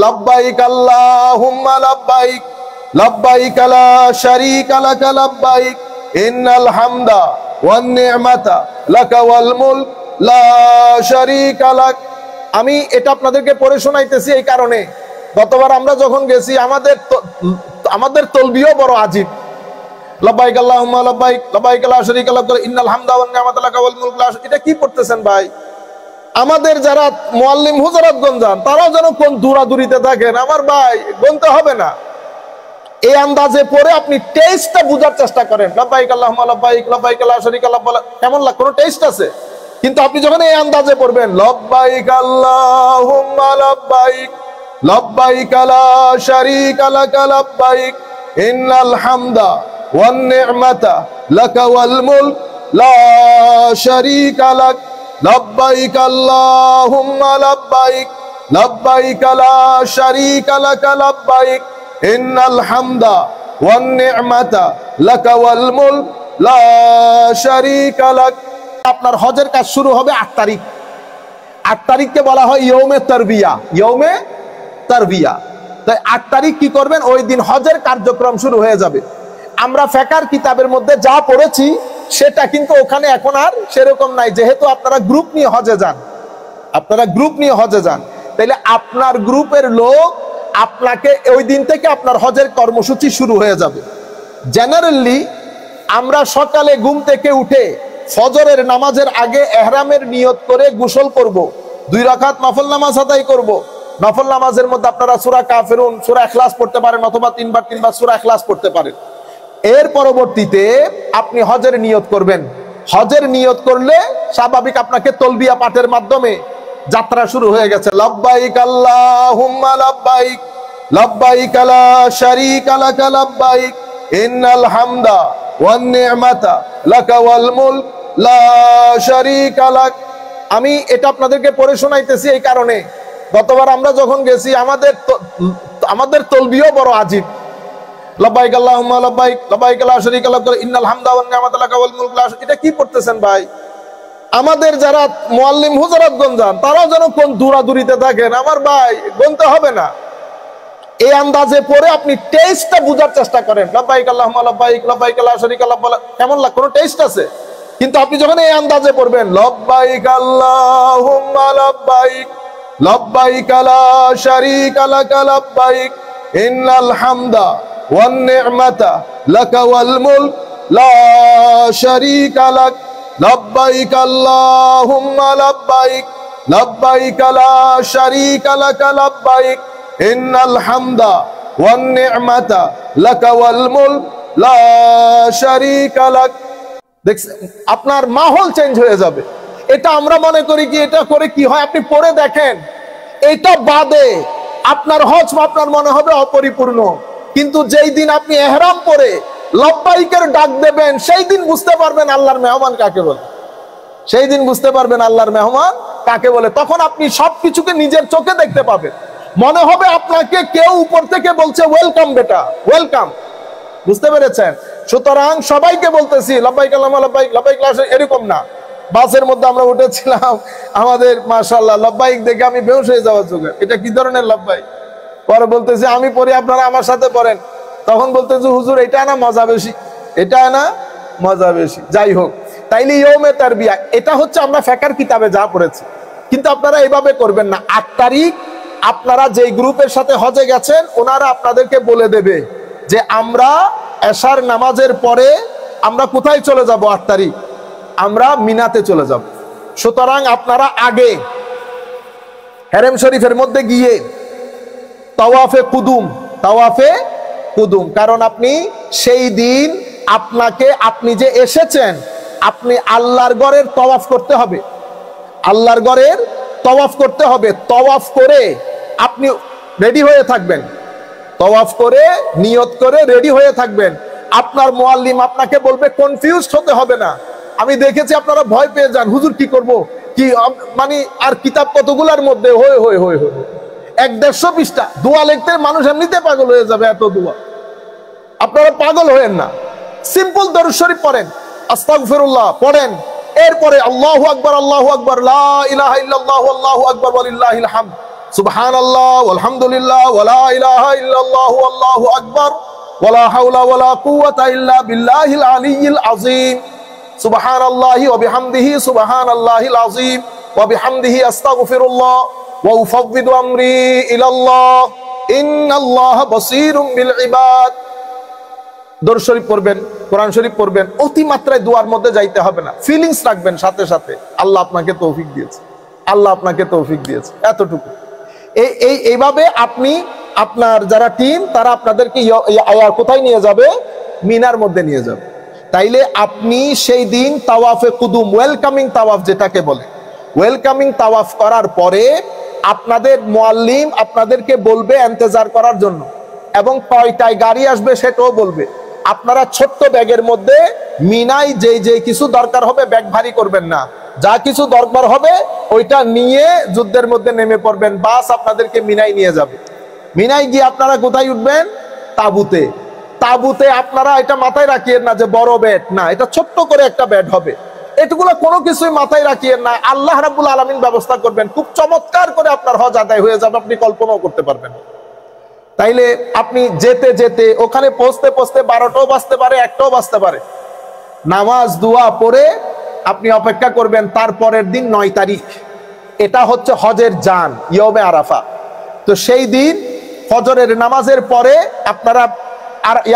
লব্বাইক আল্লাহুম্মা লব্বাইক লব্বাইক লা শারীকা লাক লব্বাইক ইন্নাল হামদা ওয়ান নি'মাতা লাকা ওয়াল মুলক লা শারীকা লাক। আমি এটা আপনাদেরকে পড়ে শোনাইতেছি এই কারণে, গতবার আমরা যখন গেছি আমাদের তলবিও বড় আজীব। লব্বাইক আল্লাহুম্মা লব্বাইক লব্বাইক লা শারীকা লাক ইন্নাল হামদা ওয়ান নি'মাতা লাকা ওয়াল মুলক লা। এটা কি পড়তেছেন ভাই? আমাদের যারা মুআল্লিম হুজুরাত গঞ্জান তারাও যেন কোন দূরাদূরিতে থাকেন, আমার ভাই গুনতে হবে না। এই আন্দাজে পড়ে আপনি টেস্টটা বুঝার চেষ্টা করেন। লব্বাইক আল্লাহুম্মা লব্বাইক লব্বাইক লা শারীকা লাক, কেমন লাগে? কোনো টেস্ট আছে? কিন্তু আপনি যখন এই আন্দাজে পড়বেন লব্বাইক আল্লাহুম্মা লব্বাইক লব্বাইক লা শারীকা লাক লব্বাইক ইন্নাল হামদা ওয়ান নি'মাতা লাকা ওয়াল মুলক লা শারীকা লাক লব্বাইক আল্লাহুম্মা লব্বাইক লব্বাইক লা শারীকা লাক লব্বাইক ইন্নাল হামদা ওয়ান নি'মাতা লাকা ওয়াল মুলক লা শারীকা লাক। আপনার হজের কাজ শুরু হবে 8 তারিখ। 8 তারিখকে বলা হয় ইয়ৌমে তারবিয়া। ইয়ৌমে তারবিয়া। তাই 8 তারিখ কি করবেন? ওই দিন হজের কার্যক্রম শুরু হয়ে যাবে। আমরা ফিকহের কিতাবের মধ্যে যা পড়েছি সেটা কিন্তু ওখানে এখন আর সেরকম নাই, যেহেতু আপনারা গ্রুপ নিয়ে হজে যান। আপনারা গ্রুপ নিয়ে হজে যান, তাইলে আপনার গ্রুপের লোক আপনাকে ওই দিন থেকে আপনার হজের কর্মসূচি শুরু হয়ে যাবে। জেনারেলি আমরা সকালে ঘুম থেকে উঠে ফজরের নামাজের আগে ইহরামের নিয়ত করে গোসল করব, 2 রাকাত নফল নামাজ আদায় করব। নফল নামাজের মধ্যে আপনারা সূরা কাফিরুন, সূরা ইখলাস পড়তে পারেন, অথবা 3 বার সূরা ইখলাস পড়তে পারেন। এর পরবর্তীতে আপনি হজের নিয়ত করবেন। হজের নিয়ত করলে স্বাভাবিক আপনাকে তালবিয়া পাঠের মাধ্যমে যাত্রা শুরু হয়ে গেছে। লব্বাইক আল্লাহুম্মা লব্বাইক লব্বাইক লা শারীকা লাক লব্বাইক ইন্নাল হামদা ওয়ান নি'মাতা লাকা ওয়াল মুলক লা শারীকা লাক। আমি এটা আপনাদেরকে পড়ে শোনাইতেছি এই কারণে, গতবার আমরা যখন গেছি আমাদের তালবিও বড় আজীব। লব্বাইক আল্লাহুম্মা লব্বাইক লব্বাইক লা শারীকা লাক ইন্নাল হামদা ওয়ান নি'মাতা লাকা ওয়াল মুলক লা। এটা কি পড়তেছেন ভাই? আমাদের যারা মুআল্লিম হুজুরাত গঞ্জান তারাও যেন কোন দূরাদূরিতে থাকেন, আমার ভাই গুনতে হবে না। এই আন্দাজে পড়ে আপনি টেস্টটা বুঝার চেষ্টা করেন। লব্বাইক আল্লাহুম্মা লব্বাইক লব্বাইক লা শারীকা লাক, কেমন লাগে? কোনো টেস্ট আছে? কিন্তু আপনি যখন এই আন্দাজে পড়বেন লব্বাইক আল্লাহুম্মা লব্বাইক লব্বাইক লা শারীকা লাক লব্বাইক ইন্নাল হামদা ওয়ান নি'মাতা লাকা ওয়াল মুলক লা শারীকা লাক লব্বাইক আল্লাহুম্মা লব্বাইক লব্বাইক লা শারীকা লাক লব্বাইক ইন্নাল হামদা ওয়ান নি'মাতা লাকা ওয়াল মুলক লা শারীকা লাক। দেখছেন, আপনার মাহল চেঞ্জ হয়ে যাবে। এটা আমরা মনে করি কি এটা করে কি হয়, আপনি পড়ে দেখেন। এটা বাদে আপনার হজ আপনার মনে হবে অপরিপূর্ণ, কিন্তু যেই দিন আপনি ইহরাম পরে লব্বাইকের ডাক দেবেন সেই দিন বুঝতে পারবেন আল্লাহর মেহমান কাকে বলে। সেই দিন বুঝতে পারবেন আল্লাহর মেহমান কাকে বলে। তখন আপনি সবকিছুকে নিজের চোখে দেখতে পাবেন। মনে হবে আপনাকে কেউ উপর থেকে বলছে ওয়েলকাম বেটা, ওয়েলকাম। বুঝতে পেরেছেন? সুতরাং সবাইকে বলতেছি লব্বাইক আল্লাহুম্মা লব্বাইক লব্বাইক লা শারীকা, এরকম না। বাসের মধ্যে আমরা উঠেছিলাম, আমাদের মাশাআল্লাহ লব্বাইক দেখে আমি বেহুশ হয়ে যাওয়ার যোগে। এটা কি ধরনের লব্বাইক? পরে বলতেছি আমি পড়ি, আপনারা আমার সাথে পড়েন। তখন বলতেছি হুজুর এটা না মজা বেশি, এটা না মজা বেশি। যাই হোক, তাইলে ইয়ৌমে তারবিয়া এটা হচ্ছে আমরা ফিকহের কিতাবে যা পড়েছি, কিন্তু আপনারা এইভাবে করবেন না। 8 তারিখ আপনারা যেই গ্রুপের সাথে হজে গেছেন ওনারা আপনাদেরকে বলে দেবে যে আমরা এশার নামাজের পরে আমরা কোথায় চলে যাব? 8 তারিখ আমরা মিনাতে চলে যাব। সুতরাং আপনারা আগে হেরেম শরীফের মধ্যে গিয়ে তাওয়াফে কুদুম, কারণ আপনি সেই দিন আপনি যে এসেছেন আপনি আল্লাহর ঘরের তাওয়াফ করতে হবে। আল্লাহর ঘরের তাওয়াফ করতে হবে। তাওয়াফ করে আপনি রেডি হয়ে থাকবেন, তাওয়াফ করে নিয়ত করে রেডি হয়ে থাকবেন। আপনার মুআল্লিম আপনাকে বলবে, কনফিউজড হতে হবে না। আমি দেখেছি আপনারা ভয় পেয়ে যান, হুজুর কি করব, কি মানে আর কিতাব কতগুলার মধ্যে 150 পৃষ্ঠা দোয়া লিখতে মানুষ এমনিতে পাগল হয়ে যাবে, এত দোয়া। আপনারা পাগল হয়েন না, সিম্পল দরুদ শরীফ পড়েন, আস্তাগফিরুল্লাহ পড়েন, এরপরে আল্লাহু আকবার লা ইলাহা ইল্লাল্লাহু আল্লাহু আকবার ওয়ালিল্লাহিল হামদ, সুবহানাল্লাহ ওয়ালহামদুলিল্লাহ ওয়ালা ইলাহা ইল্লাল্লাহু আল্লাহু আকবার ওয়ালা হাওলা ওয়ালা কুওয়াতা ইল্লা বিল্লাহিল আলিয়্যিল আযীম সুবহানাল্লাহি ওয়া বিহামদিহি সুবহানাল্লাহিল আযীম ওয়া বিহামদিহি আস্তাগফিরুল্লাহ ওয়া উফাউযিদু আমরি ইলাল্লাহ ইন্নাল্লাহা বাসীরুম বিল ইবাদ। দরুদ শরীফ পড়বেন, কোরআন শরীফ পড়বেন, অতিমাত্রায় দোয়ার মধ্যে যাইতে হবে না, ফিলিংস রাখবেন সাথে সাথে আল্লাহ আপনাকে তৌফিক দিয়েছে, আল্লাহ আপনাকে তৌফিক দিয়েছে, এতটুকু। এইভাবে আপনি আপনার যারা টিম তারা আপনাদেরকে কোথায় নিয়ে যাবে? মিনার মধ্যে নিয়ে যাবে। তাইলে আপনি সেই দিন তাওয়াফে কুদুম, ওয়েলকামিং তাওয়াফ যেটাকে বলে, ওয়েলকামিং তাওয়াফ করার পরে আপনাদের মুআল্লিম আপনাদেরকে বলবে ইন্তজার করার জন্য, এবং কয়টায় গাড়ি আসবে সেটাও বলবে। আপনারা ছোট্ট ব্যাগের মধ্যে মিনায় যে কিছু দরকার হবে ব্যাগ ভারী করবেন না, যা কিছু দরকার হবে ওইটা নিয়ে যুদ্ধের মধ্যে নেমে পড়বেন। বাস আপনাদেরকে মিনায় নিয়ে যাবে। মিনায় গিয়ে আপনারা কোথায় উঠবেন? তাঁবুতে। তাঁবুতে আপনারা এটা মাথায় রাখিয়েন না যে বড় বেড, না, এটা ছোট্ট করে একটা বেড হবে। এটুকুলো কোনো কিছুই মাথায় রাখিয়েন না, আল্লাহ রাব্বুল আলামিন ব্যবস্থা করবেন, খুব চমৎকার করে আপনার হজ আদায় হয়ে যাবে, আপনি কল্পনাও করতে পারবেন। তাইলে আপনি যেতে যেতে ওখানে পৌঁছতে পৌঁছতে 12টাও বাজতে পারে, 1টাও বাজতে পারে। নামাজ দোয়া পড়ে আপনি অপেক্ষা করবেন তারপরের দিন 9 তারিখ, এটা হচ্ছে হজের জান, ইয়মে আরাফা। তো সেই দিন ফজরের নামাজের পরে আপনারা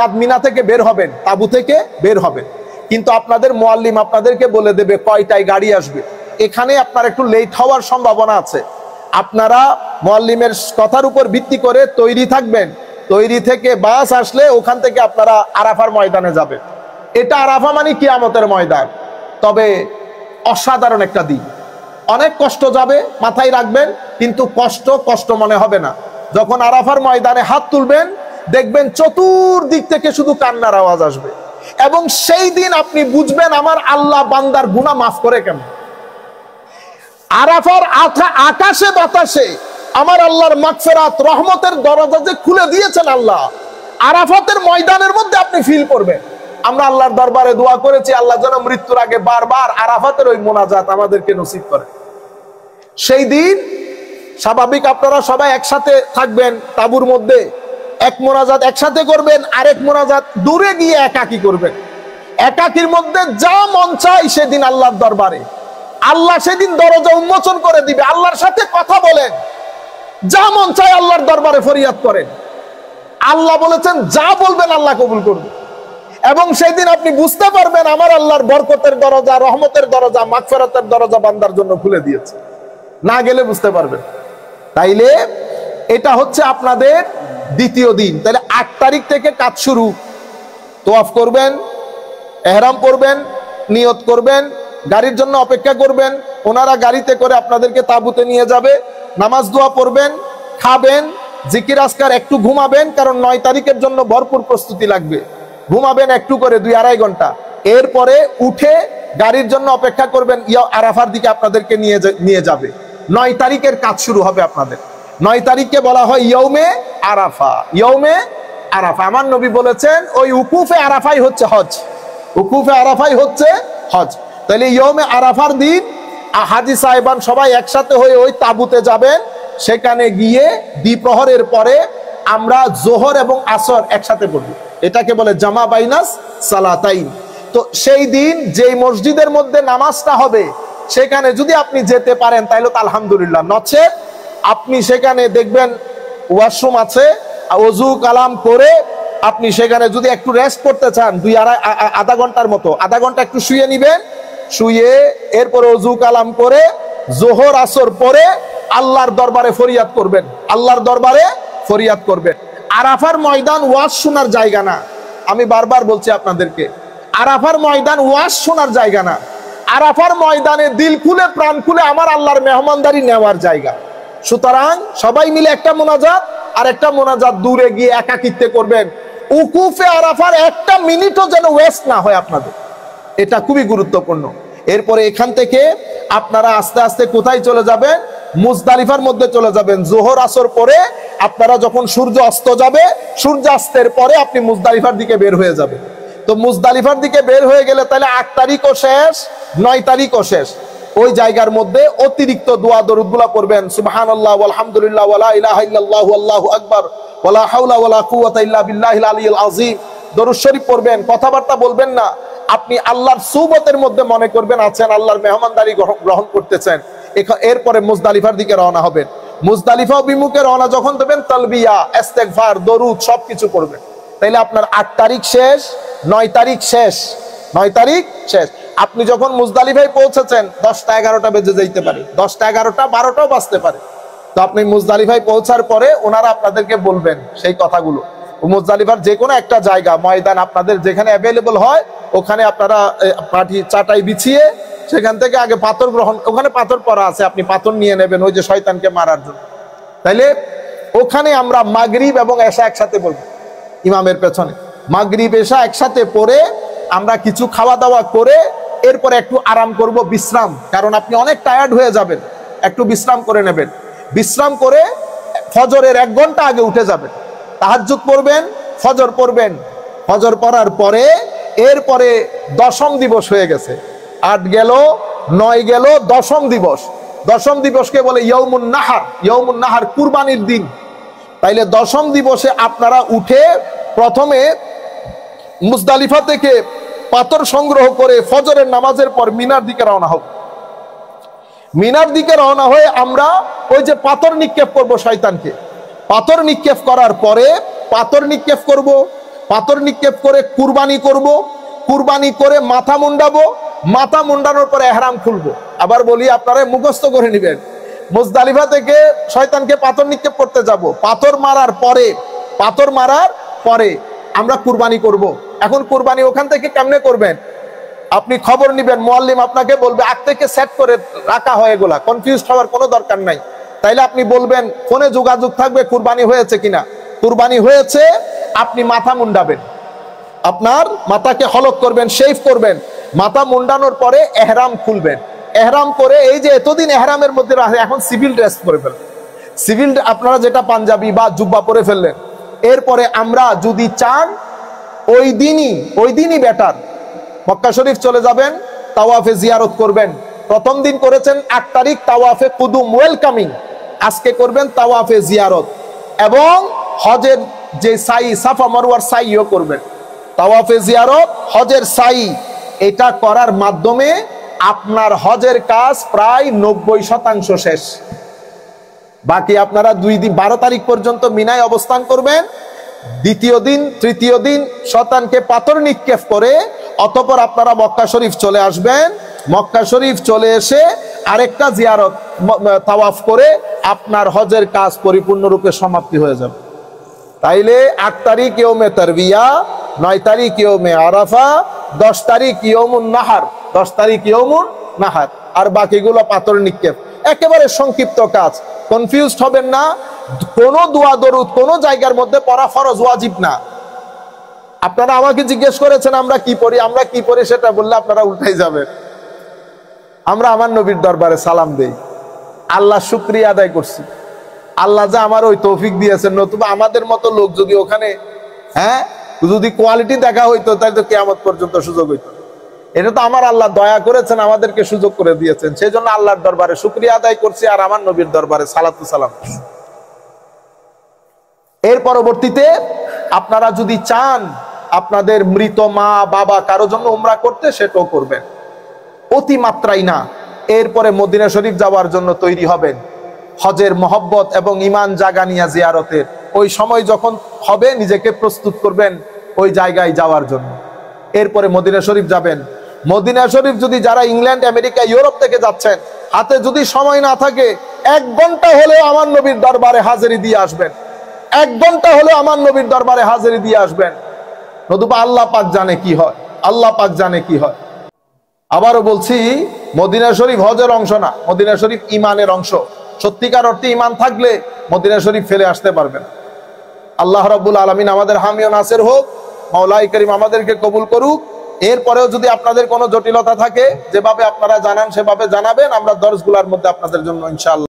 আর মিনা থেকে বের হবেন, তাঁবু থেকে বের হবেন, কিন্তু আপনাদের মুআল্লিম আপনাদেরকে বলে দেবে কয়টায় গাড়ি আসবে। এখানে আপনার একটু লেট হওয়ার সম্ভাবনা আছে, আপনারা মুআল্লিমের কথার উপর ভিত্তি করে তৈরি থাকবেন। তৈরি থেকে বাস আসলে ওখান থেকে আপনারা আরাফার ময়দানে যাবেন। এটা আরাফা মানে কিয়ামতের ময়দান, তবে অসাধারণ একটা দিন, অনেক কষ্ট যাবে, মাথায় রাখবেন, কিন্তু কষ্ট মনে হবে না। যখন আরাফার ময়দানে হাত তুলবেন দেখবেন চতুর্দিক থেকে শুধু কান্নার আওয়াজ আসবে, এবং সেই দিন আপনি বুঝবেন আমার আল্লাহ বান্দার গুনাহ মাফ করে কেমন। আরাফার আকাশে বাতাসে আমার আল্লাহর মাগফিরাত রহমতের দরজা যে খুলে দিয়েছেন আল্লাহ, আরাফাতের ময়দানের মধ্যে আপনি ফিল করবেন। আমরা আল্লাহর দরবারে দোয়া করেছি আল্লাহ যেন মৃত্যুর আগে বারবার আরাফাতের ওই মোনাজাত আমাদেরকে নসিব করে। সেই দিন স্বাভাবিক আপনারা সবাই একসাথে থাকবেন তাঁবুর মধ্যে, এক মোনাজাত একসাথে করবেন, আরেক মোনাজাত দূরে গিয়ে একাকী করবেন। একাকীর মধ্যে যা মন চাই সেদিন আল্লাহর দরবারে, আল্লাহ সেদিন দরজা উন্মোচন করে দিবে। আল্লাহর সাথে কথা বলেন, যা মন চাই আল্লাহর দরবারে ফরিয়াদ করেন। আল্লাহ বলেছেন যা বলবেন আল্লাহ কবুল করবে, এবং সেদিন আপনি বুঝতে পারবেন আমার আল্লাহর বরকতের দরজা, রহমতের দরজা, মাগফিরাতের দরজা বান্দার জন্য খুলে দিয়েছে। না গেলে বুঝতে পারবেন। তাইলে এটা হচ্ছে আপনাদের দ্বিতীয় দিন। তাহলে 8 তারিখ থেকে কাজ শুরু। তোয়াফ করবেন, এহরাম পরবেন, নিয়ত করবেন, গাড়ির জন্য অপেক্ষা করবেন, ওনারা গাড়িতে করে আপনাদেরকে তাঁবুতে নিয়ে যাবে। নামাজ দোয়া পড়বেন, খাবেন, জিকির আজকার, একটু ঘুমাবেন, কারণ 9 তারিখের জন্য ভরপুর প্রস্তুতি লাগবে। ঘুমাবেন একটু করে 2-2.5 ঘন্টা, এরপরে উঠে গাড়ির জন্য অপেক্ষা করবেন, আরাফার দিকে আপনাদেরকে নিয়ে যাবে। 9 তারিখের কাজ শুরু হবে আপনাদের। 9 তারিখকে বলা হয় ইয়ৌমে আরাফা। ইয়ৌমে আরাফা, আমার নবী বলেছেন ওই উকুফে আরাফাই হচ্ছে হজ, উকুফে আরাফাই হচ্ছে হজ। তাহলে ইয়ৌমে আরাফার দিন হাজী সাহেবান সবাই একসাথে হয়ে ওই তাঁবুতে যাবেন। সেখানে গিয়ে দ্বিপ্রহরের পরে আমরা জোহর এবং আসর একসাথে পড়ব, এটাকে বলে জামা বাইনাস সালাতাইন। তো সেই দিন যেই মসজিদের মধ্যে নামাজটা হবে সেখানে যদি আপনি যেতে পারেন তাহলে তো আলহামদুলিল্লাহ, নচেত আপনি সেখানে দেখবেন ওয়াশরুম আছে, ওযু কালাম করে আপনি সেখানে যদি একটু রেস্ট করতে চান, আধা ঘন্টার মতো, আধা ঘন্টা একটু শুয়ে নিবেন, শুয়ে এরপরে ওযু কালাম করে জোহর আসর পরে আল্লাহর দরবারে ফরিয়াদ করবেন, আল্লাহর দরবারে ফরিয়াদ করবেন। আরাফার ময়দান ওয়াজ শোনার জায়গা না, আমি বারবার বলছি আপনাদেরকে, আরাফার ময়দান ওয়াজ শোনার জায়গা না। আরাফার ময়দানে দিল খুলে প্রাণ খুলে আমার আল্লাহর মেহমানদারি নেওয়ার জায়গা। সুতরাং সবাই মিলে একটা মোনাজাত আর একটা মোনাজাত দূরে গিয়ে একাকিত্বে করবেন। উকুফে আরাফার একটা মিনিটও যেন ওয়েস্ট না হয় আপনাদের, এটা খুবই গুরুত্বপূর্ণ। এরপরে এখান থেকে আপনারা আস্তে আস্তে কোথায় চলে যাবেন? মুজদালিফার মধ্যে চলে যাবেন। জোহর আসর পরে আপনারা যখন সূর্য অস্ত যাবে, সূর্যাস্তের পরে আপনি মুজদালিফার দিকে বের হয়ে যাবেন। তো মুজদালিফার দিকে বের হয়ে গেলে তাহলে 8 তারিখও শেষ, 9 তারিখও শেষ। ওই জায়গার মধ্যে অতিরিক্ত দোয়া দরুদগুলা পড়বেন। সুবহানাল্লাহ আলহামদুলিল্লাহ ওয়ালা ইলাহা ইল্লাল্লাহু আল্লাহু আকবার ওয়ালা হাওলা ওয়ালা কুওয়াতা ইল্লা বিল্লাহিল আলিয়্যিল আযীম। দরুদ শরীফ পড়বেন, কথাবার্তা বলবেন না। আপনি আল্লাহর সুবতের মধ্যে মনে করবেন আছেন, আল্লাহর মেহমানদারি গ্রহণ করতেছেন। এরপরে মুজদালিফার দিকে রওনা হবেন। মুজদালিফা অভিমুখে রওনা যখন দেবেন, তালবিয়া, ইস্তেগফার, দরুদ সবকিছু পড়বেন। তাইলে আপনার 8 তারিখ শেষ, 9 তারিখ শেষ, 9 তারিখ শেষ। আপনি যখন মুজদালিফায় পৌঁছেছেন 10টা 11টা বেজে যাইতে পারে, 10টা 11টা 12টাও বাজতে পারে। তো আপনি মুজদালিফায় পৌঁছার পরে ওনারা আপনাদেরকে বলবেন সেই কথাগুলো। মুজদালিফার যে কোনো একটা জায়গা, ময়দান আপনাদের যেখানে অ্যাভেলেবল হয়, ওখানে আপনারা চাটাই বিছিয়ে সেখান থেকে আগে পাথর গ্রহণ, ওখানে পাথর পড়া আছে, আপনি পাথর নিয়ে নেবেন ওই যে শয়তানকে মারার জন্য। তাইলে ওখানে আমরা মাগরিব এবং এশা একসাথে বলবো ইমামের পেছনে। মাগরিব এশা একসাথে পড়ে আমরা কিছু খাওয়া দাওয়া করে এরপরে একটু আরাম করব, বিশ্রাম। কারণ আপনি অনেক টায়ার্ড হয়ে যাবেন, একটু বিশ্রাম করে নেবেন। বিশ্রাম করে ফজরের 1 ঘন্টা আগে উঠে যাবেন, তাহাজ্জুদ পড়বেন, ফজর পড়বেন। ফজর পড়ার পরে এরপরে 10ম দিবস হয়ে গেছে, 8 গেল, 9 গেল, 10ম দিবস। 10ম দিবসকে বলে ইয়াউমুন নাহার। ইয়াউমুন নাহার কুরবানির দিন। তাইলে 10ম দিবসে আপনারা উঠে প্রথমে মুজদালিফা থেকে পাথর সংগ্রহ করে ফজরের নামাজের পর মিনার দিকে রওনা হব। মিনার দিকে রওনা হয়ে আমরা ওই যে পাথর নিক্ষেপ করব শয়তানকে। পাথর নিক্ষেপ করার পরে পাথর নিক্ষেপ করব, পাথর নিক্ষেপ করে কুরবানি করব, কুরবানি করে মাথা মুন্ডাবো, মাথা মুন্ডানোর পরে ইহরাম খুলবো। আবার বলি, আপনারা মুখস্থ করে নেবেন। মুজদালিফা থেকে শয়তানকে পাথর নিক্ষেপ করতে যাব, পাথর মারার পরে আমরা কুরবানি করব। এখন কুরবানি ওখান থেকে কেমনে করবেন আপনি খবর নিবেন, মুআল্লিম আপনাকে বলবে আগ থেকে সেট করে রাখা হয়, এগুলা কনফিউজ হওয়ার কোনো দরকার নাই। তাইলে আপনি বলবেন, ফোনে যোগাযোগ থাকবে কুরবানি হয়েছে কিনা। কুরবানি হয়েছে, আপনি মাথা মুন্ডাবেন, আপনার মাথাকে হলক করবেন, শেভ করবেন। মাথা মুন্ডানোর পরে ইহরাম খুলবেন। ইহরাম করে এই যে এতদিন ইহরামের মধ্যে এখন সিভিল ড্রেস পরে ফেলবেন। সিভিল আপনারা যেটা পাঞ্জাবি বা জুব্বা পরে ফেললেন। এরপরে আমরা যদি চান ওই দিনই বেটার মক্কা শরীফ চলে যাবেন, তাওয়াফে জিয়ারত করবেন। প্রথম দিন করেছেন 8 তারিখ তাওয়াফে কুদুম, ওয়েলকামিং। আজকে করবেন তাওয়াফে জিয়ারত এবং হজের যে সাই, সাফা মারওয়ার সাইও করবেন। তাওয়াফে জিয়ারত, হজের সাই, এটা করার মাধ্যমে আপনার হজের কাজ প্রায় 90% শেষ। বাকি আপনারা 2 দিন 12 তারিখ পর্যন্ত মিনায় অবস্থান করবেন। দ্বিতীয় দিন, তৃতীয় দিন শয়তানকে পাথর নিক্ষেপ করে অতঃপর আপনারা মক্কা শরীফ চলে আসবেন। মক্কা শরীফ চলে এসে আরেকটা জিয়ারত, তাওয়াফ করে আপনার হজের কাজ পরিপূর্ণরূপে সমাপ্তি হয়ে যাবে। তাইলে 8 তারিখ ইয়ৌমে তারবিয়া, 9 তারিখ ইয়ৌমে আরাফা, 10 তারিখ ইয়ৌমুন নাহার, 10 তারিখ ইয়ৌমুন নাহার, আর বাকিগুলো পাথর নিক্ষেপ। একেবারে সংক্ষিপ্ত কাজ, কনফিউজড হবেন না। কোন দোয়া দরুদ কোন জায়গার মধ্যে পড়া ফরজ, ওয়াজিব না। আপনারা আমাকে জিজ্ঞেস করেছেন আমরা কি পড়ি, সেটা বললে আপনারা উল্টাই যাবেন। আমরা আমার নবীর দরবারে সালাম দেই, আল্লাহ শুকরিয়া আদায় করছি, আল্লাহ যা আমার ওই তৌফিক দিয়েছেন। নতুবা আমাদের মতো লোক যদি ওখানে যদি কোয়ালিটি দেখা হইতো, তাহলে তো কিয়ামত পর্যন্ত সুযোগ হইতো। এটা তো আমার আল্লাহ দয়া করেছেন, আমাদেরকে সুযোগ করে দিয়েছেন। সেই জন্য আল্লাহর দরবারে শুকরিয়া আদায় করছি আর আমার নবীর দরবারে সালাতু সালাম। এর পরবর্তীতে আপনারা যদি চান আপনাদের মৃত মা বাবা কারো জন্য উমরা করতে, সেটাও করবেন, অতিমাত্রাই না। এরপরে মদিনা শরীফ যাওয়ার জন্য তৈরি হবেন। হজের মহব্বত এবং ইমান জাগানিয়া জিয়ারতের ওই সময় যখন হবে, নিজেকে প্রস্তুত করবেন ওই জায়গায় যাওয়ার জন্য। এরপরে মদিনা শরীফ যাবেন। মদিনা শরীফ যদি যারা ইংল্যান্ড, আমেরিকা, ইউরোপ থেকে যাচ্ছেন, হাতে যদি সময় না থাকে, 1 ঘন্টা হলেও আমার নবীর দরবারে হাজিরি দিয়ে আসবেন। 1 ঘন্টা হলেও আমার নবীর দরবারে হাজিরি দিয়ে আসবেন। নতুবা আল্লাহ পাক জানে কি হয়, আল্লাহ পাক জানে কি হয়। আবারও বলছি, মদিনা শরীফ হজের অংশ না, মদিনা শরীফ ইমানের অংশ। সত্যিকার অর্থে ইমান থাকলে মদিনা শরীফ ফেলে আসতে পারবেন। আল্লাহ রাব্বুল আলামিন আমাদের হামি ও নাসির হোক। মাওলাই করিম আমাদেরকে কবুল করুক। এরপরেও যদি আপনাদের কোনো জটিলতা থাকে, যেভাবে আপনারা জানান সেভাবে জানাবেন, আমরা দর্শগুলোর মধ্যে আপনাদের জন্য ইনশাআল্লাহ